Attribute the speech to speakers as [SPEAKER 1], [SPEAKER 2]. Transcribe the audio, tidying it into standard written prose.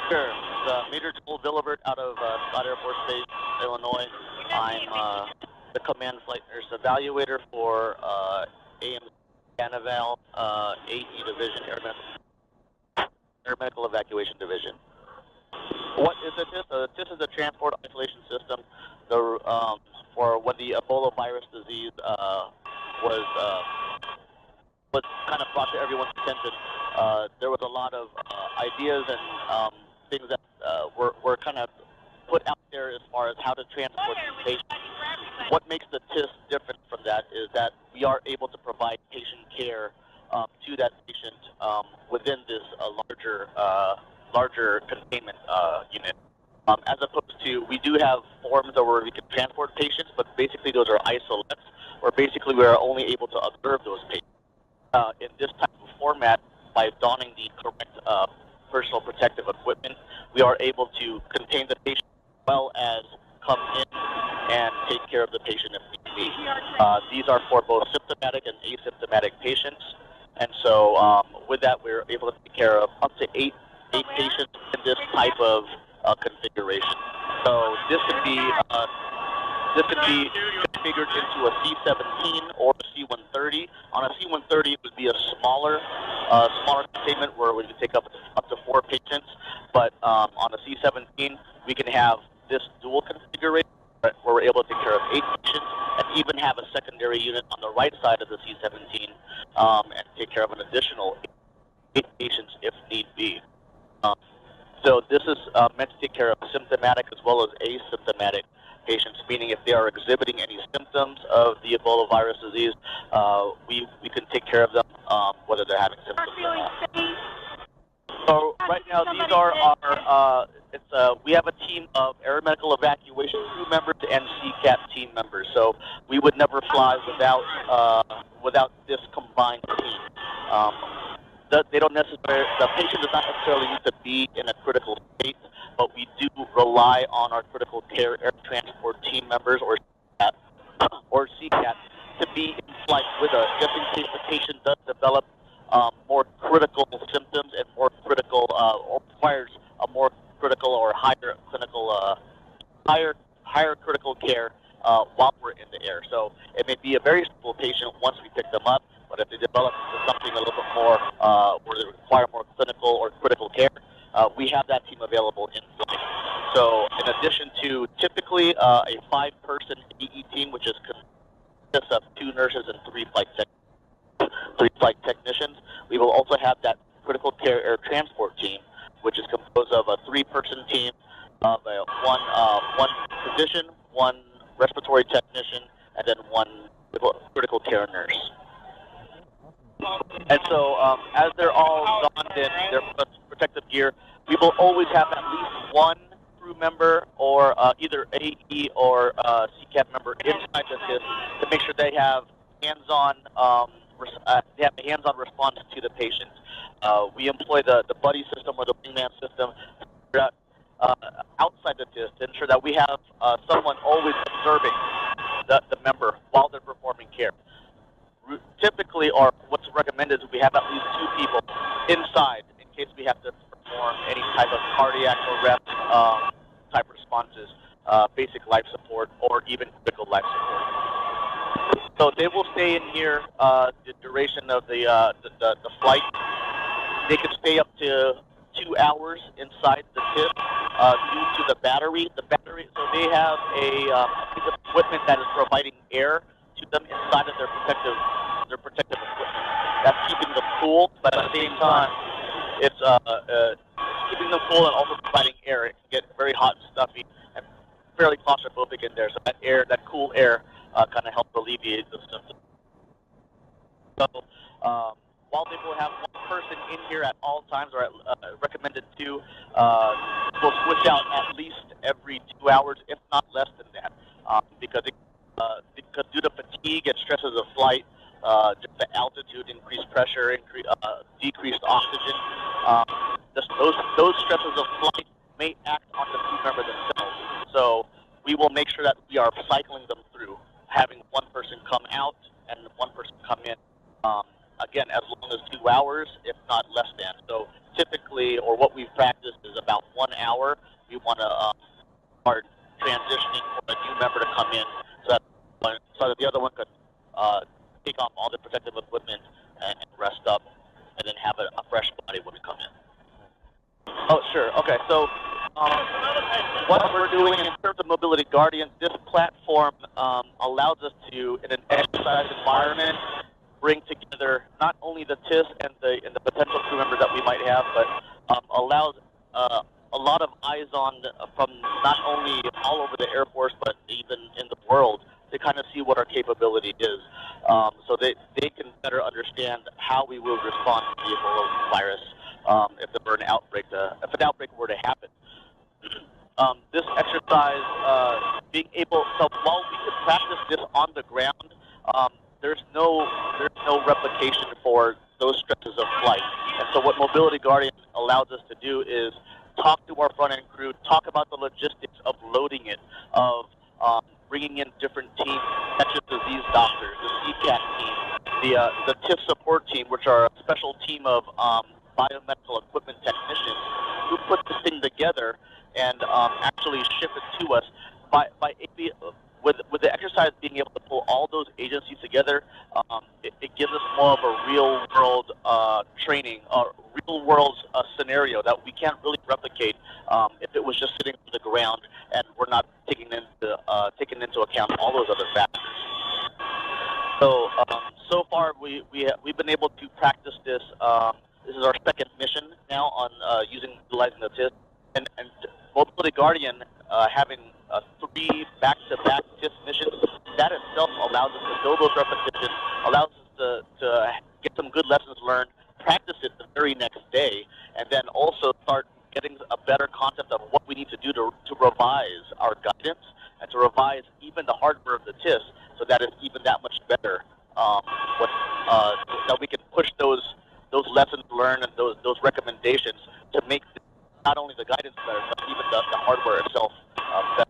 [SPEAKER 1] Sure. Major Joel Villavert out of Scott Air Force Base, Illinois. I'm the command flight nurse evaluator for AM Canaval, AE Division, Air Medical Evacuation Division. What is a TIS? A TIS is a transport isolation system for when the Ebola virus disease was kind of brought to everyone's attention. There was a lot of ideas and things that were kind of put out there as far as how to transport these patients. What makes the TIS different from that is that we are able to provide patient care to that patient within this larger containment unit. As opposed to, we do have forms where we can transport patients, but basically those are isolates, where basically we are only able to observe those patients. In this type of format, by donning the correct personal protective equipment, we are able to contain the patient as well as come in and take care of the patient if need be. These are for both symptomatic and asymptomatic patients, and so with that, we're able to take care of up to eight patients in this type of configuration. So this could be configured into a C-17 or a C-130. On a C-130, it would be a smaller containment where we can take up to 4 patients. But on a C-17, we can have this dual configuration where we're able to take care of 8 patients and even have a secondary unit on the right side of the C-17 and take care of an additional 8 patients if need be. So this is meant to take care of symptomatic as well as asymptomatic patients, meaning if they are exhibiting any symptoms of the Ebola virus disease, we can take care of them whether they're having symptoms or not. So right now, these are our, we have a team of air medical evacuation crew members and CCAT team members. So we would never fly without this combined team. They don't necessarily, the patient does not necessarily need to be in a critical state, but we do rely on our critical care air transport team members or CCAT to be in flight with us, just in case the patient does develop more critical symptoms and more critical or requires a more critical or higher clinical higher critical care while we're in the air. So it may be a very simple patient once we pick them up, but if they develop into something a little bit more where they require more clinical or critical care, we have that team available in flight. So in addition to typically a 5-person AE team, which consists of 2 nurses and 3 flight technicians, we will also have that critical care air transport team, which is composed of a 3-person team of one physician, 1 respiratory technician, and then 1 critical care nurse. And so as they're all donned in their protective gear, we will always have at least 1 crew member or either AE or CCAT member inside the TIS to make sure they have hands-on response to the patient. We employ the buddy system or the wingman system outside the TIS to ensure that we have someone always observing the member while they're performing care. Typically, or what's recommended is we have at least 2 people inside in case we have to perform any type of cardiac arrest type responses, basic life support, or even critical life support. So they will stay in here the duration of the flight. They can stay up to 2 hours inside the TIS due to the battery. So they have a piece of equipment that is providing air to them inside of their protective equipment. That's keeping them cool, but at the same time, it's keeping them cool and also providing air. It can get very hot and stuffy and fairly claustrophobic in there. So that cool air, kind of helps alleviate the symptoms. So while they will have 1 person in here at all times, or recommended 2, we'll switch out at least every 2 hours, if not less than that, because due to fatigue and stresses of flight, just the altitude, increased pressure, decreased oxygen, those stresses of flight may act on the crew member themselves. So we will make sure that we are cycling them through, having 1 person come out and 1 person come in. Again, as long as 2 hours, if not less than. So typically, or what we've practiced is a about 1 hour, we want to start transitioning for a new member to come in so that the other one could take off all the protective equipment and rest up, and then have a fresh body when we come in. Oh, sure. Okay, so what we're doing in terms of Mobility Guardian, this platform allows us to, in an exercise environment, bring together not only the TIS and the potential crew members that we might have, but allows a lot of eyes on from not only all over the Air Force, but even in the world, to kind of see what our capability is, so they can better understand how we will respond to the Ebola virus if an outbreak were to happen. This exercise, being able, so while we can practice this on the ground, there's no replication for those stretches of flight. And so what Mobility Guardian allows us to do is talk to our front-end crew, talk about the logistics of loading it, of bringing in different teams, infectious disease doctors, the CCAT team, the TIF support team, which are a special team of biomedical equipment technicians who put this thing together and actually ship it to us. With the exercise being able to pull all those agencies together, it gives us more of a real-world training, or real-world scenario that we can't really replicate if it was just sitting on the ground and we're not taking into account all those other factors. So far we've been able to practice this. This is our second mission now on utilizing the TIS, and Mobility Guardian having 3 back-to-back TIS missions. That itself allows us to build those repetitions, allows us to get some good lessons learned, practice it the very next day, and then also start getting a better concept of what we need to do to revise our guidance and to revise even the hardware of the TIS so that it's even that much better. That we can push those lessons learned and those recommendations to make not only the guidance better, but even the hardware itself better.